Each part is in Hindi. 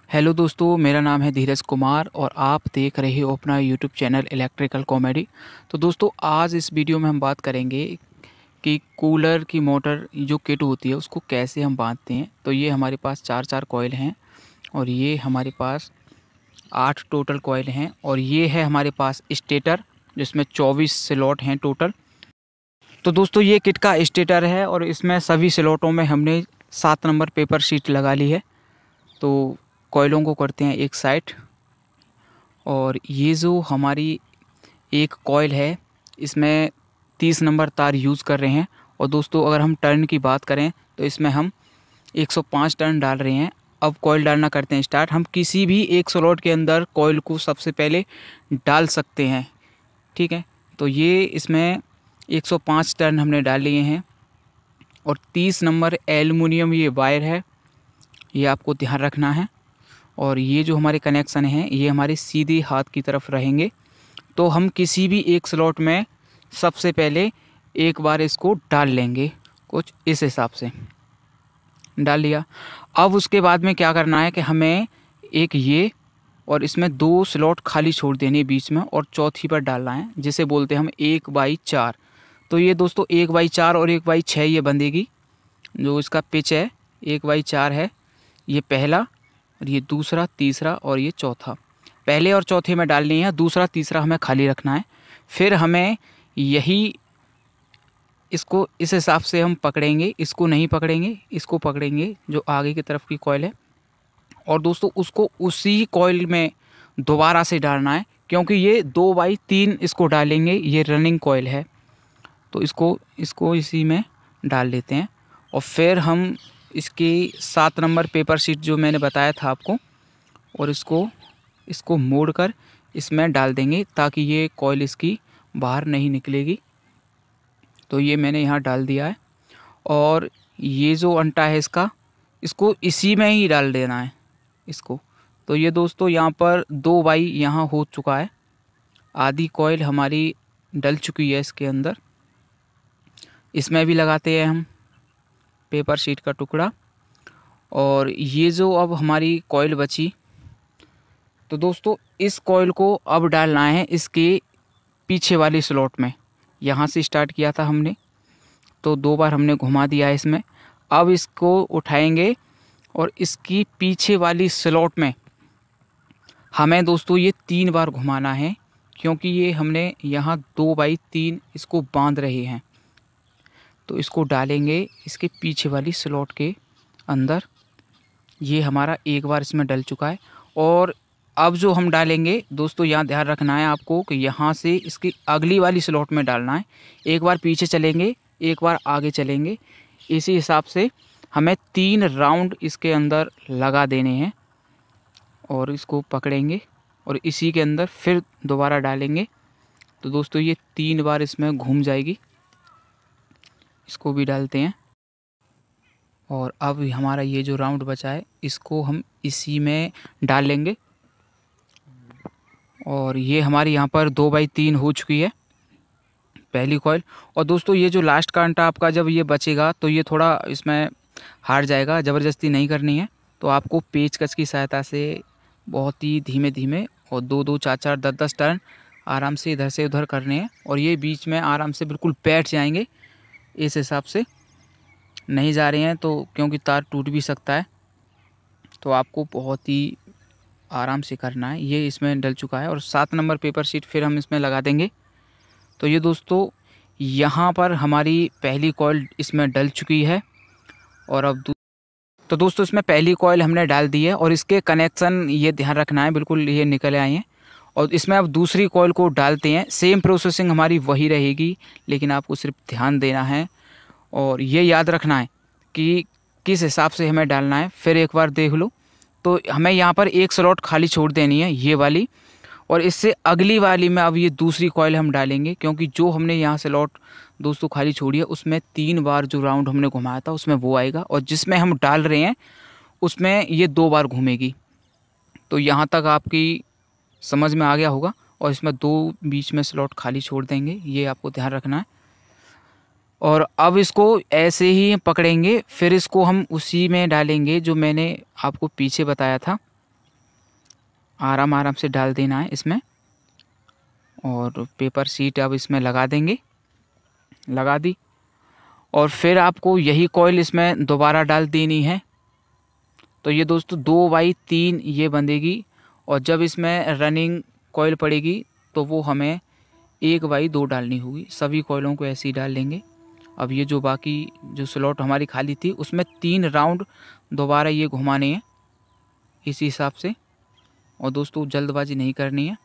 हेलो दोस्तों, मेरा नाम है धीरज कुमार और आप देख रहे हो अपना यूट्यूब चैनल इलेक्ट्रिकल कॉमेडी। तो दोस्तों, आज इस वीडियो में हम बात करेंगे कि कूलर की मोटर जो किट होती है उसको कैसे हम बांधते हैं। तो ये हमारे पास चार कॉइल हैं और ये हमारे पास 8 टोटल कॉइल हैं और ये है हमारे पास स्टेटर जिसमें 24 स्लॉट हैं टोटल। तो दोस्तों, ये किट का स्टेटर है और इसमें सभी स्लॉटों में हमने 7 नंबर पेपर शीट लगा ली है। तो कॉइलों को करते हैं एक साइड और ये जो हमारी एक कॉइल है इसमें 30 नंबर तार यूज़ कर रहे हैं। और दोस्तों, अगर हम टर्न की बात करें तो इसमें हम 105 टर्न डाल रहे हैं। अब कॉइल डालना करते हैं स्टार्ट। हम किसी भी एक स्लॉट के अंदर कॉइल को सबसे पहले डाल सकते हैं, ठीक है। तो ये इसमें 105 टर्न हमने डाल लिए हैं और 30 नंबर एल्युमिनियम ये वायर है, ये आपको ध्यान रखना है। और ये जो हमारे कनेक्शन हैं ये हमारे सीधे हाथ की तरफ रहेंगे। तो हम किसी भी एक स्लॉट में सबसे पहले एक बार इसको डाल लेंगे, कुछ इस हिसाब से डाल लिया। अब उसके बाद में क्या करना है कि हमें एक ये और इसमें 2 स्लॉट खाली छोड़ देने बीच में और चौथी पर डालना है, जिसे बोलते हैं हम 1/4। तो ये दोस्तों 1/4 और 1/6 ये बंधेगी। जो इसका पिच है 1/4 है, ये पहला और ये दूसरा, तीसरा और ये चौथा। पहले और चौथे में डालनी है, दूसरा तीसरा हमें खाली रखना है। फिर हमें यही इसको इस हिसाब से हम पकड़ेंगे, इसको नहीं पकड़ेंगे, इसको पकड़ेंगे जो आगे की तरफ की कॉइल है। और दोस्तों, उसको उसी कॉइल में दोबारा से डालना है, क्योंकि ये 2/3 इसको डालेंगे, ये रनिंग कॉइल है। तो इसको इसी में डाल देते हैं और फिर हम इसकी 7 नंबर पेपर शीट जो मैंने बताया था आपको, और इसको मोड़कर इसमें डाल देंगे ताकि ये कॉइल इसकी बाहर नहीं निकलेगी। तो ये मैंने यहाँ डाल दिया है और ये जो अंटा है इसको इसी में ही डाल देना है इसको। तो ये दोस्तों यहाँ पर 2 यहाँ हो चुका है, आधी कॉइल हमारी डल चुकी है इसके अंदर। इसमें भी लगाते हैं हम पेपर शीट का टुकड़ा। और ये जो अब हमारी कॉइल बची, तो दोस्तों इस कॉइल को अब डालना है इसके पीछे वाली स्लॉट में। यहाँ से स्टार्ट किया था हमने, तो 2 बार हमने घुमा दिया है इसमें। अब इसको उठाएंगे और इसकी पीछे वाली स्लॉट में हमें दोस्तों ये 3 बार घुमाना है, क्योंकि ये हमने यहाँ 2/3 इसको बांध रहे हैं। तो इसको डालेंगे इसके पीछे वाली स्लॉट के अंदर। ये हमारा एक बार इसमें डल चुका है। और अब जो हम डालेंगे दोस्तों, यहाँ ध्यान रखना है आपको कि यहाँ से इसकी अगली वाली स्लॉट में डालना है। एक बार पीछे चलेंगे, एक बार आगे चलेंगे, इसी हिसाब से हमें 3 राउंड इसके अंदर लगा देने हैं। और इसको पकड़ेंगे और इसी के अंदर फिर दोबारा डालेंगे। तो दोस्तों ये 3 बार इसमें घूम जाएगी। इसको भी डालते हैं और अब हमारा ये जो राउंड बचा है इसको हम इसी में डाल लेंगे। और ये हमारी यहाँ पर 2/3 हो चुकी है पहली कॉइल। और दोस्तों, ये जो लास्ट का अंटा आपका जब ये बचेगा तो ये थोड़ा इसमें हार जाएगा, ज़बरदस्ती नहीं करनी है। तो आपको पेचकस की सहायता से बहुत ही धीमे धीमे और 2-2, 4-4, 10-10 टर्न आराम से इधर से उधर करने हैं। और ये बीच में आराम से बिल्कुल बैठ जाएंगे, इस हिसाब से नहीं जा रहे हैं तो, क्योंकि तार टूट भी सकता है। तो आपको बहुत ही आराम से करना है। ये इसमें डल चुका है और 7 नंबर पेपर शीट फिर हम इसमें लगा देंगे। तो ये दोस्तों यहाँ पर हमारी पहली कॉइल इसमें डल चुकी है। और अब तो दोस्तों इसमें पहली कॉइल हमने डाल दी है और इसके कनेक्शन ये ध्यान रखना है, बिल्कुल ये निकल आए हैं। और इसमें अब दूसरी कॉइल को डालते हैं। सेम प्रोसेसिंग हमारी वही रहेगी, लेकिन आपको सिर्फ ध्यान देना है और ये याद रखना है कि किस हिसाब से हमें डालना है। फिर एक बार देख लो, तो हमें यहाँ पर एक स्लॉट खाली छोड़ देनी है, ये वाली। और इससे अगली वाली में अब ये दूसरी कॉइल हम डालेंगे, क्योंकि जो हमने यहाँ स्लॉट दोस्तों खाली छोड़ी है उसमें 3 बार जो राउंड हमने घुमाया था उसमें वो आएगा, और जिसमें हम डाल रहे हैं उसमें ये 2 बार घूमेगी। तो यहाँ तक आपकी समझ में आ गया होगा। और इसमें 2 बीच में स्लॉट खाली छोड़ देंगे, ये आपको ध्यान रखना है। और अब इसको ऐसे ही पकड़ेंगे, फिर इसको हम उसी में डालेंगे जो मैंने आपको पीछे बताया था। आराम आराम से डाल देना है इसमें। और पेपर शीट अब इसमें लगा देंगे, लगा दी। और फिर आपको यही कॉइल इसमें दोबारा डाल देनी है। तो ये दोस्तों 2/3 ये बंधेगी। और जब इसमें रनिंग कॉइल पड़ेगी तो वो हमें 1/2 डालनी होगी। सभी कॉइलों को ऐसे ही डाल लेंगे। अब ये जो बाकी जो स्लॉट हमारी खाली थी उसमें 3 राउंड दोबारा ये घुमाने हैं इसी हिसाब से। और दोस्तों जल्दबाजी नहीं करनी है,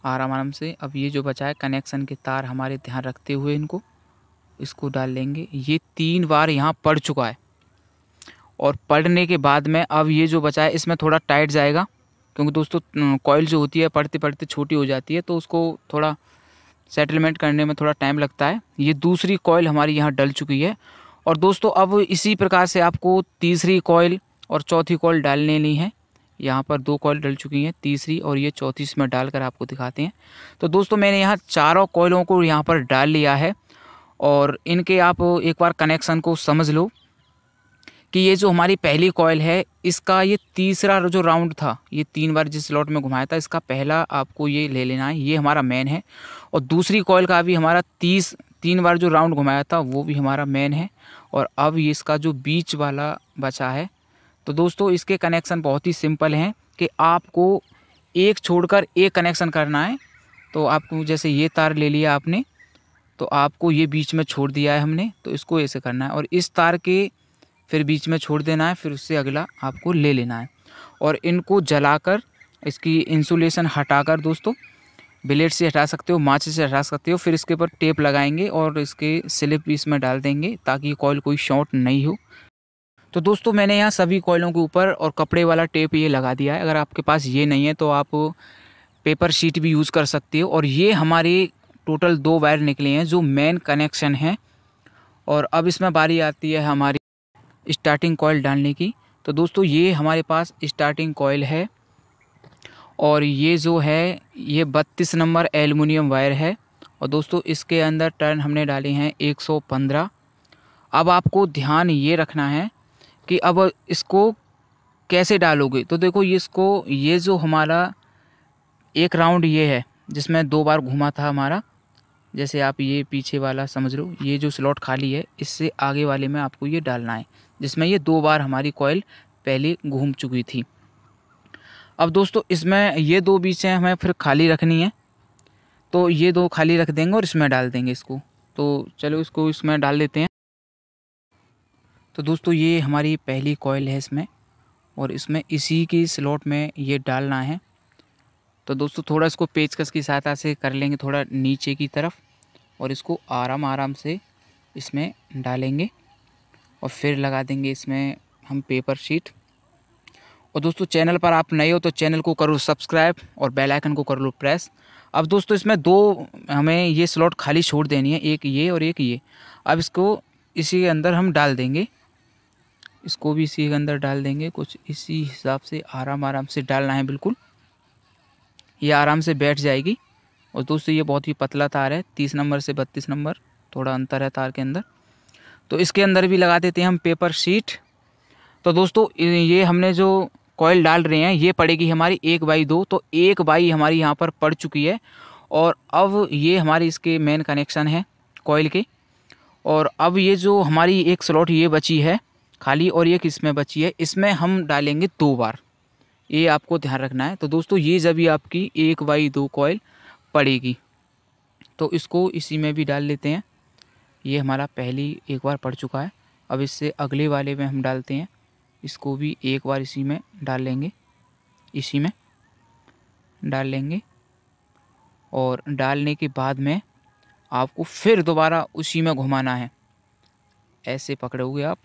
आराम आराम से। अब ये जो बचा है कनेक्शन के तार हमारे ध्यान रखते हुए इसको डाल लेंगे। ये 3 बार यहाँ पड़ चुका है। और पड़ने के बाद में अब ये जो बचा है इसमें थोड़ा टाइट जाएगा, क्योंकि दोस्तों कॉइल जो होती है पढ़ते पढ़ते छोटी हो जाती है, तो उसको थोड़ा सेटलमेंट करने में थोड़ा टाइम लगता है। ये दूसरी कॉइल हमारी यहाँ डल चुकी है। और दोस्तों अब इसी प्रकार से आपको तीसरी कॉइल और चौथी कॉइल डाल लेनी है। यहाँ पर 2 कॉइल डल चुकी हैं, तीसरी और ये चौथी इसमें डालकर आपको दिखाते हैं। तो दोस्तों मैंने यहाँ चारों कॉइलों को यहाँ पर डाल लिया है। और इनके आप एक बार कनेक्शन को समझ लो कि ये जो हमारी पहली कॉइल है इसका ये तीसरा जो राउंड था, ये 3 बार जिस स्लॉट में घुमाया था, इसका पहला आपको ये ले लेना है, ये हमारा मेन है। और दूसरी कॉइल का भी हमारा 3 बार जो राउंड घुमाया था वो भी हमारा मेन है। और अब ये इसका जो बीच वाला बचा है, तो दोस्तों इसके कनेक्शन बहुत ही सिंपल हैं कि आपको एक छोड़कर एक कनेक्शन करना है। तो आपको जैसे ये तार ले लिया आपने, तो आपको ये बीच में छोड़ दिया है हमने, तो इसको ऐसे करना है। और इस तार के फिर बीच में छोड़ देना है, फिर उससे अगला आपको ले लेना है। और इनको जलाकर इसकी इंसुलेशन हटाकर दोस्तों ब्लेड से हटा सकते हो, माचिस से हटा सकते हो। फिर इसके ऊपर टेप लगाएंगे और इसके स्लिप भी इसमें डाल देंगे ताकि कॉइल कोई शॉर्ट नहीं हो। तो दोस्तों मैंने यहाँ सभी कॉइलों के ऊपर और कपड़े वाला टेप ये लगा दिया है। अगर आपके पास ये नहीं है तो आप पेपर शीट भी यूज़ कर सकते हो। और ये हमारे टोटल 2 वायर निकले हैं जो मेन कनेक्शन है। और अब इसमें बारी आती है हमारी स्टार्टिंग कॉइल डालने की। तो दोस्तों ये हमारे पास स्टार्टिंग कॉइल है और ये जो है ये 32 नंबर एल्युमिनियम वायर है। और दोस्तों इसके अंदर टर्न हमने डाले हैं 115। अब आपको ध्यान ये रखना है कि अब इसको कैसे डालोगे। तो देखो ये जो हमारा एक राउंड ये है जिसमें 2 बार घुमा था हमारा, जैसे आप ये पीछे वाला समझ लो, ये जो स्लॉट खाली है इससे आगे वाले में आपको ये डालना है जिसमें ये 2 बार हमारी कॉइल पहले घूम चुकी थी। अब दोस्तों इसमें ये 2 बीचें हमें फिर खाली रखनी है, तो ये 2 खाली रख देंगे और इसमें डाल देंगे इसको। तो चलो इसको इसमें डाल देते हैं। तो दोस्तों ये हमारी पहली कॉइल है इसमें, और इसमें इसी की स्लॉट में ये डालना है। तो दोस्तों थोड़ा इसको पेचकस की सहायता से कर लेंगे थोड़ा नीचे की तरफ, और इसको आराम आराम से इसमें डालेंगे और फिर लगा देंगे इसमें हम पेपर शीट। और दोस्तों चैनल पर आप नए हो तो चैनल को करो सब्सक्राइब और बेल आइकन को कर लो प्रेस। अब दोस्तों इसमें 2 हमें ये स्लॉट खाली छोड़ देनी है, एक ये और एक ये। अब इसको इसी के अंदर हम डाल देंगे, इसको भी इसी के अंदर डाल देंगे। कुछ इसी हिसाब से आराम आराम से डालना है, बिल्कुल ये आराम से बैठ जाएगी। और दोस्तों ये बहुत ही पतला तार है, 30 नंबर से 32 नंबर थोड़ा अंतर है तार के अंदर। तो इसके अंदर भी लगा देते हैं हम पेपर शीट। तो दोस्तों ये हमने जो कॉइल डाल रहे हैं ये पड़ेगी हमारी 1/2, तो 1/2 हमारी यहाँ पर पड़ चुकी है। और अब ये हमारी इसके मेन कनेक्शन है कॉइल के। और अब ये जो हमारी एक स्लॉट ये बची है खाली और एक इसमें बची है, इसमें हम डालेंगे 2 बार, ये आपको ध्यान रखना है। तो दोस्तों ये जब भी आपकी 1/2 कॉइल पड़ेगी तो इसको इसी में भी डाल लेते हैं। ये हमारा पहली एक बार पड़ चुका है। अब इससे अगले वाले में हम डालते हैं, इसको भी एक बार इसी में डाल लेंगे, इसी में डाल लेंगे। और डालने के बाद में आपको फिर दोबारा उसी में घुमाना है। ऐसे पकड़ोगे आप,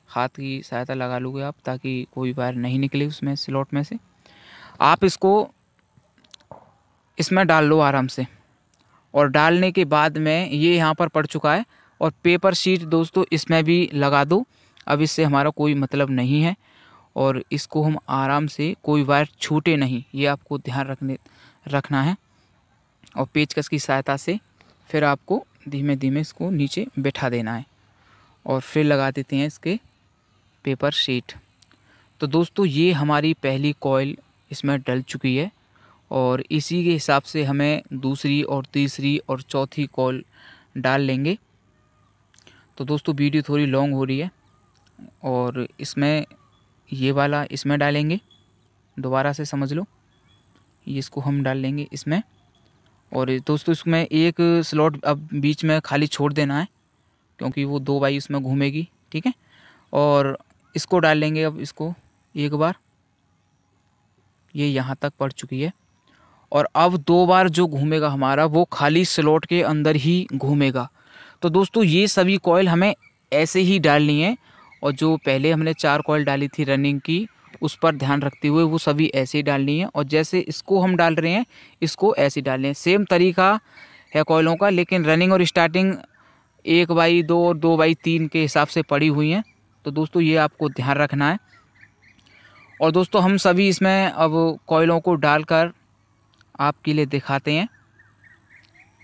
हाथ की सहायता लगा लोगे आप ताकि कोई वायर नहीं निकले उसमें स्लॉट में से। आप इसको इसमें डाल लो आराम से। और डालने के बाद में ये यहाँ पर पड़ चुका है। और पेपर शीट दोस्तों इसमें भी लगा दो, अब इससे हमारा कोई मतलब नहीं है। और इसको हम आराम से, कोई वायर छूटे नहीं, ये आपको ध्यान रखना है। और पेचकस की सहायता से फिर आपको धीमे धीमे इसको नीचे बैठा देना है। और फिर लगा देते हैं इसके पेपर शीट। तो दोस्तों ये हमारी पहली कॉइल इसमें डल चुकी है और इसी के हिसाब से हमें दूसरी और तीसरी और चौथी कॉइल डाल लेंगे। तो दोस्तों वीडियो थोड़ी लॉन्ग हो रही है और इसमें ये वाला इसमें डालेंगे, दोबारा से समझ लो, इसको हम डाल लेंगे इसमें। और दोस्तों इसमें एक स्लॉट अब बीच में खाली छोड़ देना है क्योंकि वो 2 बाई उसमें घूमेगी, ठीक है। और इसको डाल लेंगे अब इसको एक बार, ये यहाँ तक पड़ चुकी है। और अब 2 बार जो घूमेगा हमारा वो खाली स्लॉट के अंदर ही घूमेगा। तो दोस्तों ये सभी कॉइल हमें ऐसे ही डालनी है और जो पहले हमने 4 कॉइल डाली थी रनिंग की उस पर ध्यान रखते हुए वो सभी ऐसे ही डालनी है। और जैसे इसको हम डाल रहे हैं इसको ऐसे ही डालने हैं, सेम तरीका है कॉइलों का, लेकिन रनिंग और स्टार्टिंग 1/2 और 2/3 के हिसाब से पड़ी हुई हैं। तो दोस्तों ये आपको ध्यान रखना है। और दोस्तों हम सभी इसमें अब कॉइलों को डालकर आपके लिए दिखाते हैं।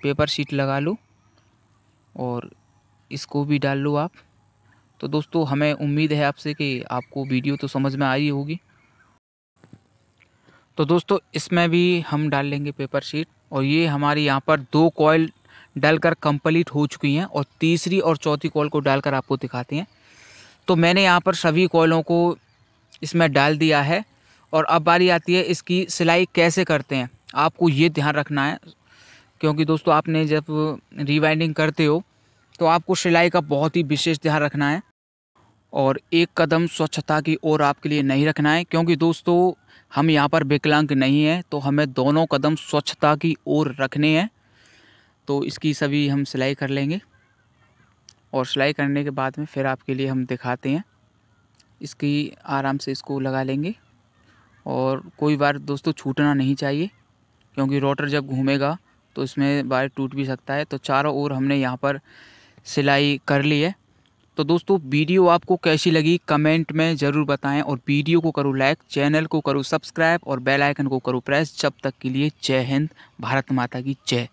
पेपर शीट लगा लो और इसको भी डाल लो आप। तो दोस्तों हमें उम्मीद है आपसे कि आपको वीडियो तो समझ में आई होगी। तो दोस्तों इसमें भी हम डाल लेंगे पेपर शीट और ये हमारी यहाँ पर 2 कॉइल डालकर कंप्लीट हो चुकी हैं और तीसरी और चौथी कॉइल को डालकर आपको दिखाते हैं। तो मैंने यहाँ पर सभी कॉइलों को इसमें डाल दिया है और अब बारी आती है इसकी सिलाई कैसे करते हैं। आपको ये ध्यान रखना है क्योंकि दोस्तों आपने जब रीवाइंडिंग करते हो तो आपको सिलाई का बहुत ही विशेष ध्यान रखना है और एक कदम स्वच्छता की ओर आपके लिए नहीं रखना है, क्योंकि दोस्तों हम यहाँ पर विकलांग नहीं हैं तो हमें दोनों कदम स्वच्छता की ओर रखने हैं। तो इसकी सभी हम सिलाई कर लेंगे और सिलाई करने के बाद में फिर आपके लिए हम दिखाते हैं। इसकी आराम से इसको लगा लेंगे और कोई बार दोस्तों छूटना नहीं चाहिए क्योंकि रोटर जब घूमेगा तो इसमें वायर टूट भी सकता है। तो चारों ओर हमने यहाँ पर सिलाई कर ली है। तो दोस्तों वीडियो आपको कैसी लगी कमेंट में ज़रूर बताएं और वीडियो को करो लाइक, चैनल को करो सब्सक्राइब और बेल आइकन को करो प्रेस। जब तक के लिए जय हिंद, भारत माता की जय।